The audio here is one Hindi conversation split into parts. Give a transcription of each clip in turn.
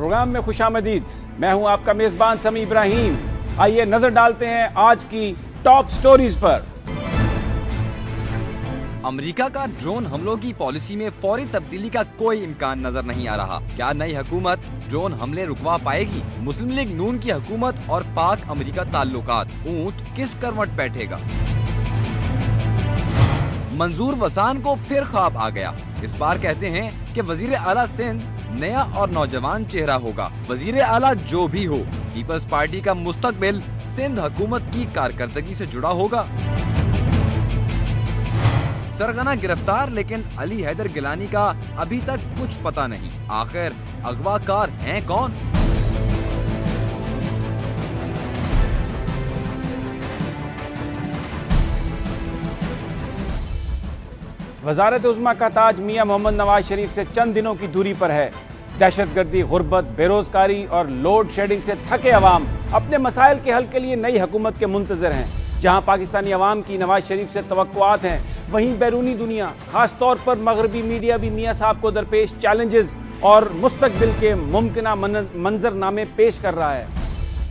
प्रोग्राम में खुशामदीद। मैं हूं आपका मेजबान समी इब्राहिम। आइए नजर डालते हैं आज की टॉप स्टोरीज पर। अमेरिका का ड्रोन हमलों की पॉलिसी में फौरी तब्दीली का कोई इम्कान नजर नहीं आ रहा। क्या नई हुकूमत ड्रोन हमले रुकवा पाएगी? मुस्लिम लीग नून की हुकूमत और पाक अमेरिका ताल्लुकात, ऊंट किस करवट बैठेगा? मंजूर वसान को फिर ख्वाब आ गया। इस बार कहते हैं कि वजीर आला सिंध नया और नौजवान चेहरा होगा। वजीर आला जो भी हो, पीपल्स पार्टी का मुस्तकबिल सिंध हुकूमत की कारकर्दगी से जुड़ा होगा। सरगना गिरफ्तार, लेकिन अली हैदर गिलानी का अभी तक कुछ पता नहीं। आखिर अगवाकार हैं कौन? वजारत उज़्मा का ताज मियां मोहम्मद नवाज शरीफ से चंद दिनों की दूरी पर है। दहशतगर्दी, गुर्बत, बेरोजगारी और लोड शेडिंग से थके अवाम अपने मसाइल के हल के लिए नई हुकूमत के मुंतजर हैं। जहां पाकिस्तानी अवाम की नवाज शरीफ से तवक्कुआत हैं, वहीं बैरूनी दुनिया, खासतौर पर मगरबी मीडिया भी मियां साहब को दरपेश चैलेंजेस और मुस्तकबिल के मुमकिना मंजरनामे पेश कर रहा है।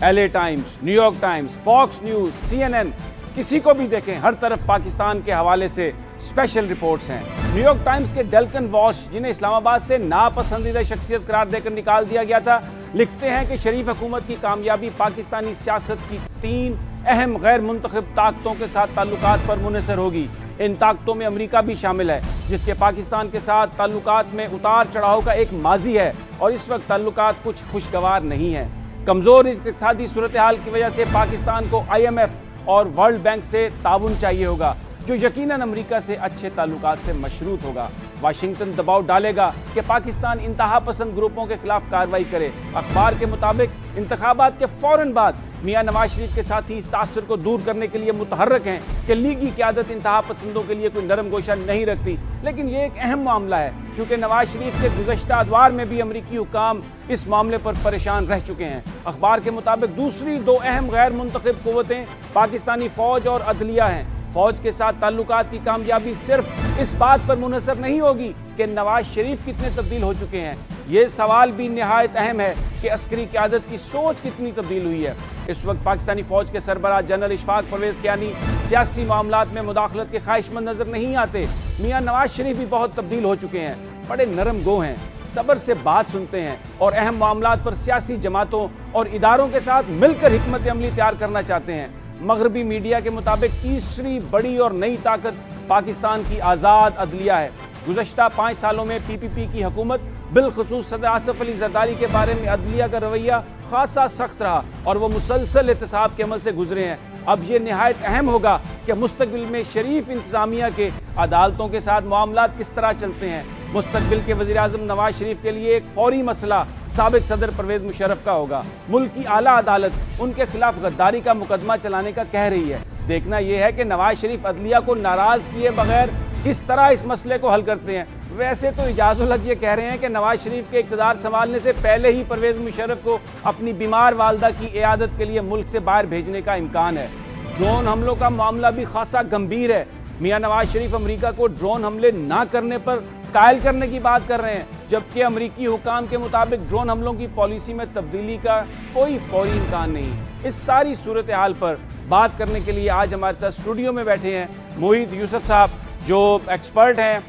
LA Times, New York Times, Fox News, CNN, किसी को भी देखें, हर तरफ पाकिस्तान के हवाले से स्पेशल रिपोर्ट्स हैं। न्यूयॉर्क टाइम्स के डेल्कन वॉश, जिन्हें इस्लामाबाद से नापसंदीदा शख्सियत करार देकर निकाल दिया गया था, लिखते हैं कि शरीफ हुकूमत की कामयाबी पाकिस्तानी सियासत की 3 अहम गैर मुंतखब ताकतों के साथ ताल्लुकात पर मुनहसर होगी। इन ताकतों में अमेरिका भी शामिल है, जिसके पाकिस्तान के साथ ताल्लुकात में उतार चढ़ाव का एक माजी है और इस वक्त ताल्लुकात कुछ खुशगवार नहीं है। कमजोर इक़्तिसादी सूरत हाल की वजह से पाकिस्तान को IMF और वर्ल्ड बैंक से ताउन चाहिए होगा, जो यकीनन अमेरिका से अच्छे ताल्लुकात से मशरूत होगा। वाशिंगटन दबाव डालेगा कि पाकिस्तान इंतहा पसंद ग्रुपों के खिलाफ कार्रवाई करे। अखबार के मुताबिक इंतखाबात के फौरन बाद मियां नवाज शरीफ के साथ ही इस तासुर को दूर करने के लिए मुतहर्रक हैं कि लीगी क़यादत इंतहा पसंदों के लिए कोई नरम गोशा नहीं रखती। लेकिन ये एक अहम मामला है, क्योंकि नवाज शरीफ के गुज़श्ता अदवार में भी अमरीकी हुकाम इस मामले पर परेशान रह चुके हैं। अखबार के मुताबिक दूसरी 2 अहम गैर मुंतखब कुव्वतें पाकिस्तानी फौज और अदलिया हैं। फौज के साथ ताल्लुकात की कामयाबी सिर्फ इस बात पर मुनहसर नहीं होगी कि नवाज शरीफ कितने तब्दील हो चुके हैं, ये सवाल भी निहायत अहम है कि अस्करी क़यादत की सोच कितनी तब्दील हुई है। इस वक्त पाकिस्तानी फौज के सरबराह जनरल इशफाक परवेज़ कियानी सियासी मामलात में मुदाखलत के ख्वाहिशमंद नजर नहीं आते। मियां नवाज शरीफ भी बहुत तब्दील हो चुके हैं, बड़े नरम गो हैं, सब्र से बात सुनते हैं और अहम मामलात पर सियासी जमातों और इदारों के साथ मिलकर हिकमत अमली तैयार करना चाहते हैं। मगरबी मीडिया के मुताबिक तीसरी बड़ी और नई ताकत पाकिस्तान की आज़ाद अदलिया है। गुज़श्ता 5 सालों में PPP की हुकूमत, बिलखुसूस सदर आसिफ अली जरदारी के बारे में अदलिया का रवैया खासा सख्त रहा और वो मुसलसल एहतसाब के अमल से गुजरे हैं। अब ये निहायत अहम होगा कि मुस्तकबिल में शरीफ इंतजामिया के अदालतों के साथ मामलात किस तरह चलते हैं। मुस्तकबिल के वज़ीर आज़म नवाज शरीफ के लिए एक फौरी मसला साबिक सदर परवेज़ मुशर्रफ का होगा। मुल्क की आला अदालत उनके खिलाफ गद्दारी का मुकदमा चलाने का कह रही है। देखना यह है कि नवाज शरीफ अदलिया को नाराज किए बगैर किस तरह इस मसले को हल करते हैं। वैसे तो इजाज़ुल हक ये कह रहे हैं कि नवाज शरीफ के इक़्तिदार संभालने से पहले ही परवेज़ मुशर्रफ को अपनी बीमार वालदा की इयादत के लिए मुल्क से बाहर भेजने का इम्कान है। ड्रोन हमलों का मामला भी खासा गंभीर है। मियां नवाज शरीफ अमेरिका को ड्रोन हमले ना करने पर कायल करने की बात कर रहे हैं, जबकि अमेरिकी हुकाम के मुताबिक ड्रोन हमलों की पॉलिसी में तब्दीली का कोई फौरी इम्कान नहीं। इस सारी सूरत हाल पर बात करने के लिए आज हमारे साथ स्टूडियो में बैठे हैं मोहित यूसुफ साहब, जो एक्सपर्ट हैं,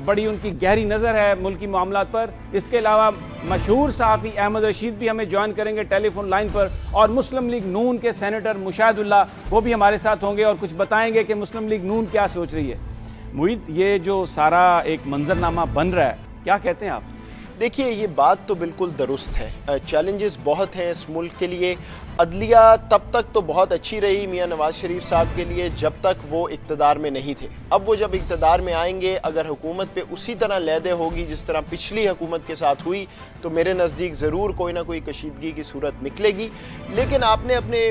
बड़ी उनकी गहरी नज़र है मुल्की मामलात पर। इसके अलावा मशहूर सहाफ़ी अहमद रशीद भी हमें ज्वाइन करेंगे टेलीफोन लाइन पर, और मुस्लिम लीग नून के सेनेटर मुशाहिदुल्लाह, वो भी हमारे साथ होंगे और कुछ बताएंगे कि मुस्लिम लीग नून क्या सोच रही है। मोहित, ये जो सारा एक मंजरनामा बन रहा है, क्या कहते हैं आप? देखिए, ये बात तो बिल्कुल दुरुस्त है। चैलेंजेस बहुत हैं इस मुल्क के लिए। अदलिया तब तक तो बहुत अच्छी रही मियां नवाज शरीफ साहब के लिए जब तक वो इक़्तिदार में नहीं थे। अब वो जब इक़्तिदार में आएंगे, अगर हुकूमत पे उसी तरह लैदे होगी जिस तरह पिछली हुकूमत के साथ हुई, तो मेरे नज़दीक ज़रूर कोई ना कोई कशीदगी की सूरत निकलेगी। लेकिन आपने अपने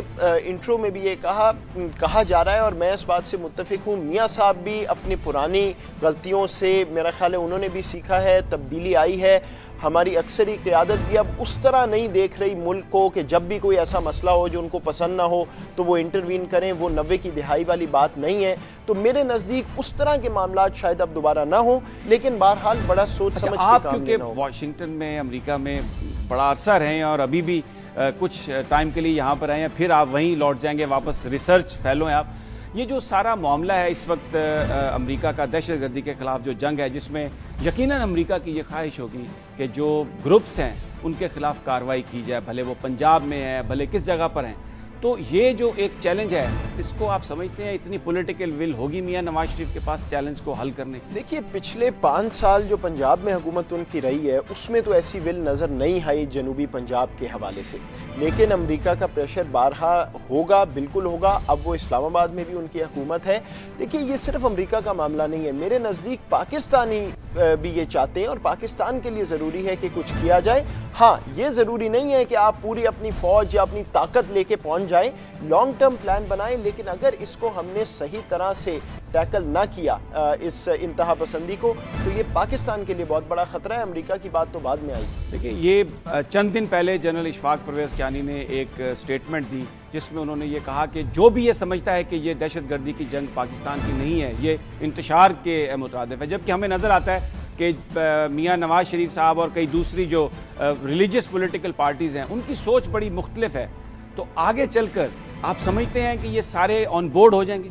इंट्रो में भी ये कहा जा रहा है और मैं इस बात से मुत्तफ़िक हूँ, मियाँ साहब भी अपनी पुरानी गलतियों से मेरा ख्याल है उन्होंने भी सीखा है, तब्दीली आई है। हमारी अक्सरी क़यादत भी अब उस तरह नहीं देख रही मुल्क को कि जब भी कोई ऐसा मसला हो जो उनको पसंद ना हो तो वो इंटरवीन करें। वो 90 की दिहाई वाली बात नहीं है। तो मेरे नज़दीक उस तरह के मामला शायद अब दोबारा ना हो, लेकिन बहरहाल बड़ा सोच समझ के काम लेना होगा। वाशिंगटन में, अमेरिका में बड़ा अरसा रहे हैं और अभी भी कुछ टाइम के लिए यहाँ पर आए हैं, फिर आप वहीं लौट जाएंगे वापस, रिसर्च फेलो हैं आप। ये जो सारा मामला है इस वक्त अमेरिका का दहशतगर्दी के खिलाफ जो जंग है, जिसमें यकीनन अमेरिका की ये ख्वाहिश होगी कि जो ग्रुप्स हैं उनके खिलाफ कार्रवाई की जाए, भले वो पंजाब में है, भले किस जगह पर हैं। तो ये जो एक चैलेंज है, इसको आप समझते हैं इतनी पॉलिटिकल विल होगी मियां नवाज शरीफ के पास चैलेंज को हल करने की? देखिए, पिछले 5 साल जो पंजाब में हुकूमत उनकी रही है उसमें तो ऐसी विल नज़र नहीं आई जनूबी पंजाब के हवाले से, लेकिन अमेरिका का प्रेशर बारहा होगा, बिल्कुल होगा। अब वो इस्लामाबाद में भी उनकी हुकूमत है। देखिए, ये सिर्फ अमेरिका का मामला नहीं है, मेरे नज़दीक पाकिस्तानी भी ये चाहते हैं और पाकिस्तान के लिए ज़रूरी है कि कुछ किया जाए। हाँ, ये ज़रूरी नहीं है कि आप पूरी अपनी फ़ौज या अपनी ताकत लेके पहुँच जाए, लॉन्ग टर्म प्लान बनाएं, लेकिन अगर इसको हमने सही तरह से टैकल ना किया इस इंतहा पसंदी को, तो ये पाकिस्तान के लिए बहुत बड़ा खतरा है। अमेरिका की बात तो बाद में आई। देखिए, ये चंद दिन पहले जनरल इशफाक परवेज़ कियानी ने एक स्टेटमेंट दी जिसमें उन्होंने ये कहा कि जो भी ये समझता है कि ये दहशतगर्दी की जंग पाकिस्तान की नहीं है, ये इंतशार के मुताबिक है, जबकि हमें नज़र आता है कि मियां नवाज शरीफ साहब और कई दूसरी जो रिलीजियस पॉलिटिकल पार्टीज़ हैं उनकी सोच बड़ी मुख्तलिफ है। तो आगे चलकर आप समझते हैं कि ये सारे ऑन बोर्ड हो जाएंगे?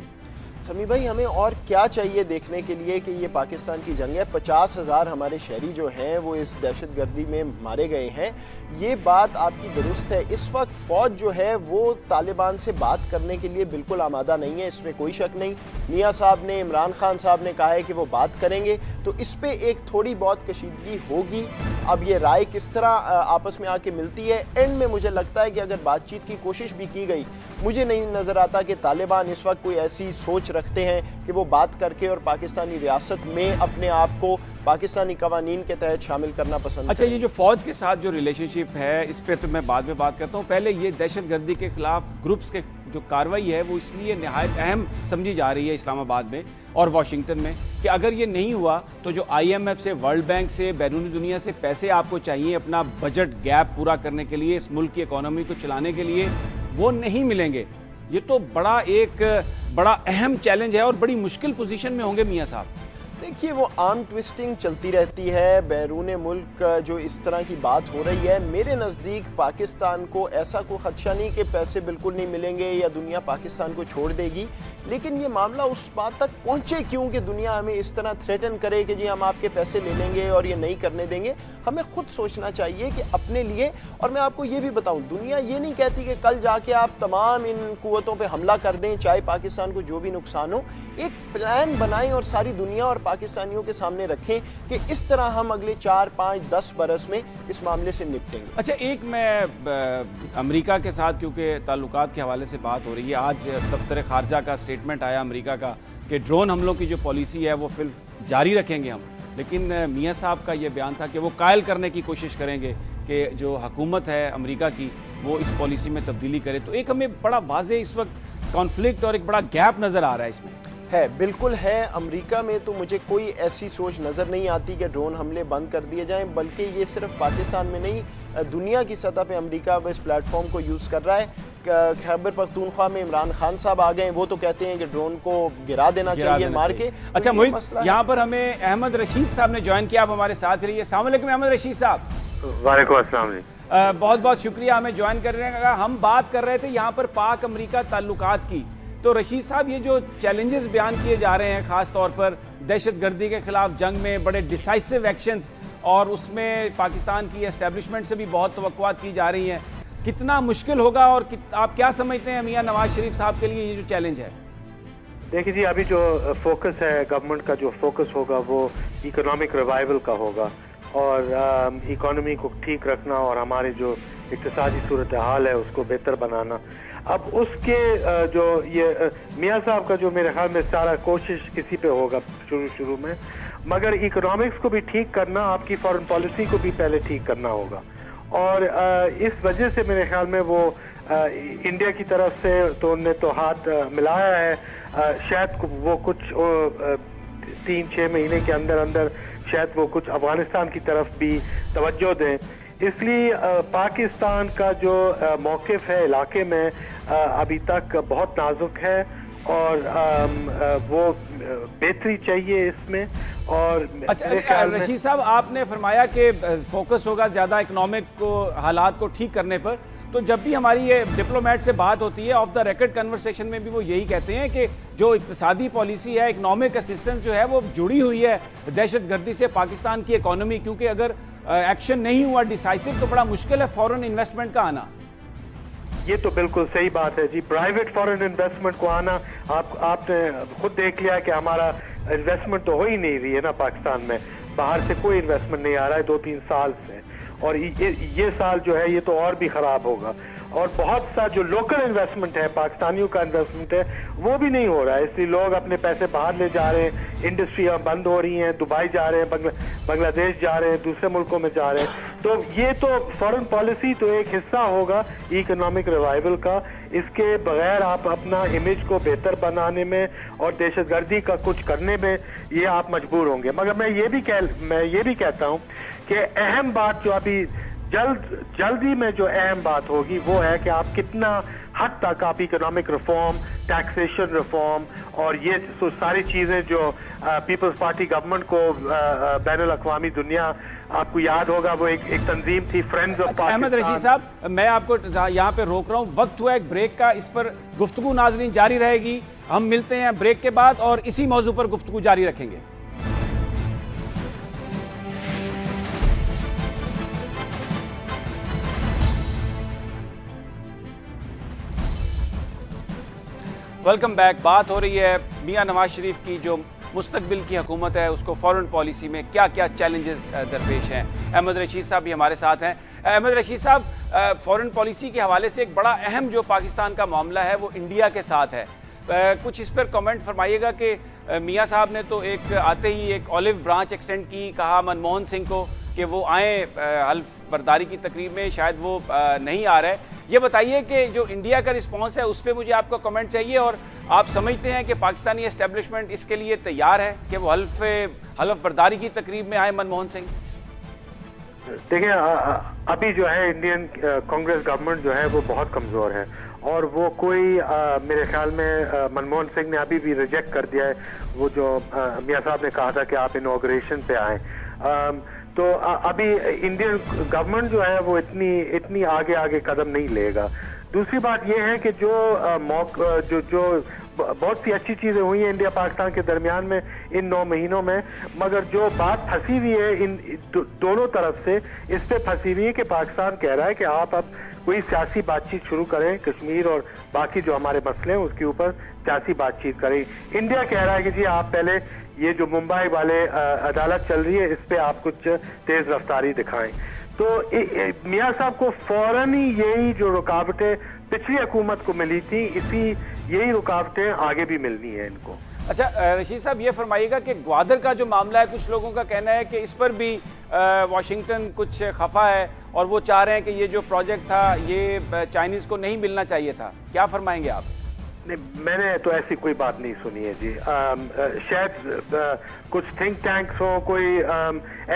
समी भाई, हमें और क्या चाहिए देखने के लिए कि ये पाकिस्तान की जंग है? 50,000 हमारे शहरी जो हैं वो इस दहशतगर्दी में मारे गए हैं। ये बात आपकी दुरुस्त है। इस वक्त फ़ौज जो है वो तालिबान से बात करने के लिए बिल्कुल आमादा नहीं है, इसमें कोई शक नहीं। मियाँ साहब ने, इमरान खान साहब ने कहा है कि वो बात करेंगे, तो इस पे एक थोड़ी बहुत कशीदगी होगी। अब ये राय किस तरह आपस में आके मिलती है, एंड में मुझे लगता है कि अगर बातचीत की कोशिश भी की गई, मुझे नहीं नज़र आता कि तालिबान इस वक्त कोई ऐसी सोच रखते हैं कि वो बात करके और पाकिस्तानी रियासत में अपने आप को पाकिस्तानी कवानीन के तहत शामिल करना पसंद। अच्छा, ये जो फ़ौज के साथ जो रिलेशनशिप है, इस पर तो मैं बाद में बात करता हूँ। पहले ये दहशतगर्दी के खिलाफ ग्रुप्स के जो कार्रवाई है वो इसलिए नहायत अहम समझी जा रही है इस्लामाबाद में और वाशिंगटन में कि अगर ये नहीं हुआ तो जो IMF से, वर्ल्ड बैंक से, बैरूनी दुनिया से पैसे आपको चाहिए अपना बजट गैप पूरा करने के लिए, इस मुल्क की इकोनॉमी को चलाने के लिए, वो नहीं मिलेंगे। ये तो बड़ा अहम चैलेंज है और बड़ी मुश्किल पोजीशन में होंगे मियाँ साहब। देखिए, वो आर्म ट्विस्टिंग चलती रहती है बैरून मुल्क। जो इस तरह की बात हो रही है, मेरे नज़दीक पाकिस्तान को ऐसा कोई खदशा नहीं कि पैसे बिल्कुल नहीं मिलेंगे या दुनिया पाकिस्तान को छोड़ देगी, लेकिन ये मामला उस बात तक पहुंचे क्यों कि दुनिया हमें इस तरह थ्रेटन करे कि जी हम आपके पैसे ले लेंगे और ये नहीं करने देंगे। हमें खुद सोचना चाहिए कि अपने लिए। और मैं आपको ये भी बताऊं, दुनिया ये नहीं कहती कि कल जाके आप तमाम इन कुव्वतों पे हमला कर दें, चाहे पाकिस्तान को जो भी नुकसान हो। एक प्लान बनाएं और सारी दुनिया और पाकिस्तानियों के सामने रखें कि इस तरह हम अगले 4, 5, 10 बरस में इस मामले से निपटेंगे। अच्छा, एक मैं अमेरिका के साथ क्योंकि ताल्लुकात के हवाले से बात हो रही है, आज दफ्तर खारजा का स्टेटमेंट आया अमेरिका का कि ड्रोन हमलों की जो पॉलिसी है वो फिर जारी रखेंगे हम, लेकिन मियाँ साहब का ये बयान था कि वो कायल करने की कोशिश करेंगे कि जो हुकूमत है अमेरिका की वो इस पॉलिसी में तब्दीली करे। तो एक हमें बड़ा वाज़े इस वक्त कॉन्फ्लिक्ट और एक बड़ा गैप नज़र आ रहा है इसमें। है, बिल्कुल है। अमेरिका में तो मुझे कोई ऐसी सोच नज़र नहीं आती कि ड्रोन हमले बंद कर दिए जाएं, बल्कि ये सिर्फ पाकिस्तान में नहीं, दुनिया की सतह पे अमेरिका इस प्लेटफॉर्म को यूज़ कर रहा है। खैबर पख्तूनख्वा में इमरान खान साहब आ गए, वो तो कहते हैं कि ड्रोन को गिरा देना चाहिए मार के। अच्छा मोहित, यहाँ पर हमें अहमद रशीद साहब ने ज्वाइन किया, आप हमारे साथ रहिए। अस्सलाम वालेकुम अहमद रशीद साहब। वालेकुम अस्सलाम। बहुत बहुत शुक्रिया हमें ज्वाइन करने का। हम बात कर रहे थे यहाँ पर पाक अमेरिका ताल्लुकात की, तो रशीद साहब ये जो चैलेंजेस बयान किए जा रहे हैं ख़ास तौर पर दहशतगर्दी के खिलाफ जंग में बड़े डिसाइसिव एक्शंस, और उसमें पाकिस्तान की एस्टेब्लिशमेंट से भी बहुत तवक्कुआत की जा रही हैं, कितना मुश्किल होगा और आप क्या समझते हैं मियां नवाज शरीफ साहब के लिए ये जो चैलेंज है? देखिए जी, अभी जो फोकस है गवर्नमेंट का, जो फोकस होगा वो इकोनॉमिक रिवाइवल का होगा और इकोनॉमी को ठीक रखना और हमारे जो इक्तिसादी सूरत हाल है उसको बेहतर बनाना। अब उसके जो ये मियाँ साहब का जो मेरे ख्याल में सारा कोशिश इसी पे होगा शुरू में, मगर इकोनॉमिक्स को भी ठीक करना, आपकी फॉरेन पॉलिसी को भी पहले ठीक करना होगा। और इस वजह से मेरे ख्याल में वो इंडिया की तरफ से तो उनने तो हाथ मिलाया है, शायद वो कुछ 3-6 महीने के अंदर अंदर शायद वो कुछ अफगानिस्तान की तरफ भी तवज्जो दें। इसलिए पाकिस्तान का जो मौक़िफ़ है इलाके में अभी तक बहुत नाजुक है और वो बेहतरी चाहिए इसमें। और अच्छा रशीद साहब, आपने फरमाया कि फोकस होगा ज़्यादा इकोनॉमिक को हालात को ठीक करने पर, तो जब भी हमारी ये डिप्लोमेट से बात होती है ऑफ द रिकॉर्ड कन्वर्सेशन में भी वो यही कहते हैं कि जो इक्तिसादी पॉलिसी है, इकोनॉमिक असिस्टेंस जो है वो जुड़ी हुई है दहशतगर्दी से पाकिस्तान की इकोनॉमी, क्योंकि अगर एक्शन नहीं हुआ डिसाइसिव तो बड़ा मुश्किल है फॉरेन इन्वेस्टमेंट का आना। ये तो बिल्कुल सही बात है जी, प्राइवेट फॉरेन इन्वेस्टमेंट को आना, आपने खुद देख लिया कि हमारा इन्वेस्टमेंट तो हो ही नहीं रही है ना पाकिस्तान में, बाहर से कोई इन्वेस्टमेंट नहीं आ रहा है 2-3 साल से, और ये साल जो है ये तो और भी खराब होगा। और बहुत सा जो लोकल इन्वेस्टमेंट है, पाकिस्तानियों का इन्वेस्टमेंट है, वो भी नहीं हो रहा है, इसलिए लोग अपने पैसे बाहर ले जा रहे हैं, इंडस्ट्रियां बंद हो रही हैं, दुबई जा रहे हैं, बांग्लादेश जा रहे हैं, दूसरे मुल्कों में जा रहे हैं। तो ये तो फॉरेन पॉलिसी तो एक हिस्सा होगा इकोनॉमिक रिवाइवल का, इसके बगैर आप अपना इमेज को बेहतर बनाने में और दहशतगर्दी का कुछ करने में ये आप मजबूर होंगे। मगर मैं ये भी कहता हूँ कि अहम बात जो अभी जल्दी में जो अहम बात होगी वो है कि आप कितना हद तक आप इकोनॉमिक रिफॉर्म, टैक्सेशन रिफॉर्म और ये सारी चीजें जो पीपल्स पार्टी गवर्नमेंट को बैनुल अक़वामी दुनिया, आपको याद होगा वो एक तंजीम थी फ्रेंड्स ऑफ पाकिस्तान। अहमद रशीद साहब, मैं आपको यहाँ पे रोक रहा हूँ, वक्त हुआ एक ब्रेक का, इस पर गुफ्तगू नाज़रीन जारी रहेगी। हम मिलते हैं ब्रेक के बाद और इसी मौजू पर गुफ्तगू जारी रखेंगे। Welcome back. बात हो रही है मियां नवाज शरीफ की जो मुस्तकबिल की हुकूमत है उसको फॉरेन पॉलिसी में क्या क्या चैलेंजेस दरपेश हैं। अहमद रशीद साहब भी हमारे साथ हैं। अहमद रशीद साहब, फॉरेन पॉलिसी के हवाले से एक बड़ा अहम जो पाकिस्तान का मामला है वो इंडिया के साथ है, कुछ इस पर कमेंट फरमाइएगा कि मियां साहब ने तो एक आते ही एक ऑलिव ब्रांच एक्सटेंड की, कहा मनमोहन सिंह को कि वो आए हल्फ बर्दारी की तकरीब में, शायद वो नहीं आ रहे। ये बताइए कि जो इंडिया का रिस्पांस है उस पर मुझे आपका कमेंट चाहिए, और आप समझते हैं कि पाकिस्तानी एस्टेब्लिशमेंट इसके लिए तैयार है कि वो हल्फ बर्दारी की तकरीब में आए मनमोहन सिंह? देखिए, अभी जो है इंडियन कांग्रेस गवर्नमेंट जो है वो बहुत कमजोर है, और वो कोई मेरे ख्याल में मनमोहन सिंह ने अभी भी रिजेक्ट कर दिया है वो जो मियां साहब ने कहा था कि आप इनॉग्रेशन पे आए। तो अभी इंडियन गवर्नमेंट जो है वो इतनी आगे कदम नहीं लेगा। दूसरी बात ये है कि जो बहुत सी अच्छी चीजें हुई हैं इंडिया पाकिस्तान के दरमियान में इन 9 महीनों में, मगर जो बात फंसी हुई है इन दोनों तरफ से, इस पे फंसी हुई है कि पाकिस्तान कह रहा है कि आप अब कोई सियासी बातचीत शुरू करें, कश्मीर और बाकी जो हमारे मसले हैं उसके ऊपर सियासी बातचीत करें। इंडिया कह रहा है कि जी आप पहले ये जो मुंबई वाले अदालत चल रही है इस पे आप कुछ तेज रफ्तारी दिखाएं। तो मियां साहब को फौरन ही यही जो रुकावटें पिछली हुकूमत को मिली थी, यही रुकावटें आगे भी मिलनी है इनको। अच्छा रशीद साहब, ये फरमाइएगा कि ग्वादर का जो मामला है, कुछ लोगों का कहना है कि इस पर भी वाशिंगटन कुछ खफा है और वो चाह रहे हैं कि ये जो प्रोजेक्ट था ये चाइनीज को नहीं मिलना चाहिए था, क्या फरमाएंगे आप? नहीं, मैंने तो ऐसी कोई बात नहीं सुनी है जी। शायद कुछ थिंक टैंक्स हो, कोई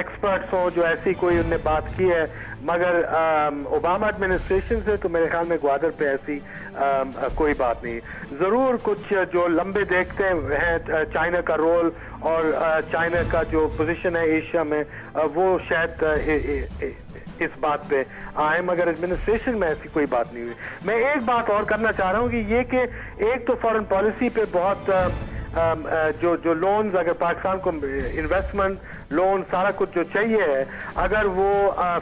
एक्सपर्ट्स हो जो ऐसी कोई उनने बात की है, मगर ओबामा एडमिनिस्ट्रेशन से तो मेरे ख्याल में ग्वादर पे ऐसी कोई बात नहीं। जरूर कुछ जो लंबे देखते हैं चाइना का रोल और चाइना का जो पोजीशन है एशिया में, वो शायद इस बात पे आए, मगर एडमिनिस्ट्रेशन में ऐसी कोई बात नहीं हुई। मैं एक बात और करना चाह रहा हूँ कि ये कि एक तो फॉरेन पॉलिसी पे बहुत जो लोन्स, अगर पाकिस्तान को इन्वेस्टमेंट लोन सारा कुछ जो चाहिए है, अगर वो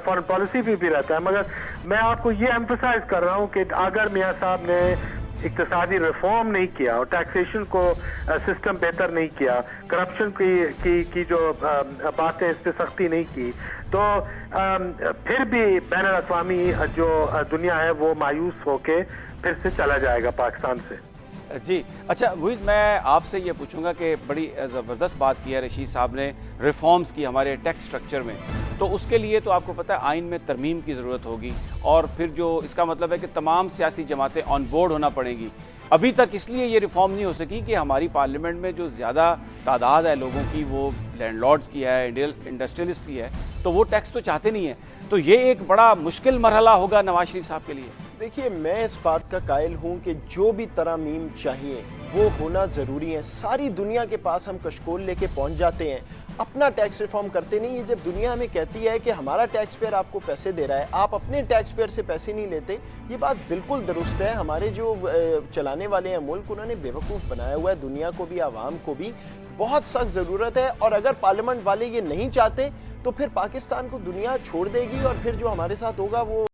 फॉरेन पॉलिसी भी रहता है, मगर मैं आपको ये एम्फसाइज कर रहा हूँ कि अगर मियां साहब ने इक्तिसादी रिफॉर्म नहीं किया और टैक्सेशन को सिस्टम बेहतर नहीं किया, करप्शन की जो बातें इस पर सख्ती नहीं की, तो फिर भी बैनुल अक़वामी जो दुनिया है वो मायूस होके फिर से चला जाएगा पाकिस्तान से। जी अच्छा मुहित, मैं आपसे ये पूछूंगा कि बड़ी ज़बरदस्त बात की है रशीद साहब ने रिफॉर्म्स की हमारे टैक्स स्ट्रक्चर में, तो उसके लिए तो आपको पता है आइन में तरमीम की ज़रूरत होगी, और फिर जो इसका मतलब है कि तमाम सियासी जमातें ऑन बोर्ड होना पड़ेंगी। अभी तक इसलिए ये रिफॉर्म नहीं हो सकी कि हमारी पार्लियामेंट में जो ज़्यादा तादाद है लोगों की वो लैंडलॉर्ड्स की है, इंडस्ट्रियलिस्ट की है, तो वो टैक्स तो चाहते नहीं है। तो ये एक बड़ा मुश्किल मरहला होगा नवाज शरीफ साहब के लिए। देखिए, मैं इस बात का कायल हूं कि जो भी तरह मीम चाहिए वो होना ज़रूरी है। सारी दुनिया के पास हम कशकोल लेके पहुंच जाते हैं, अपना टैक्स रिफॉर्म करते नहीं। ये जब दुनिया हमें कहती है कि हमारा टैक्स पेयर आपको पैसे दे रहा है, आप अपने टैक्स पेयर से पैसे नहीं लेते, ये बात बिल्कुल दुरुस्त है। हमारे जो चलाने वाले हैं मुल्क, उन्होंने बेवकूफ़ बनाया हुआ है दुनिया को भी, आवाम को भी। बहुत सख्त ज़रूरत है, और अगर पार्लियामेंट वाले ये नहीं चाहते तो फिर पाकिस्तान को दुनिया छोड़ देगी, और फिर जो हमारे साथ होगा वो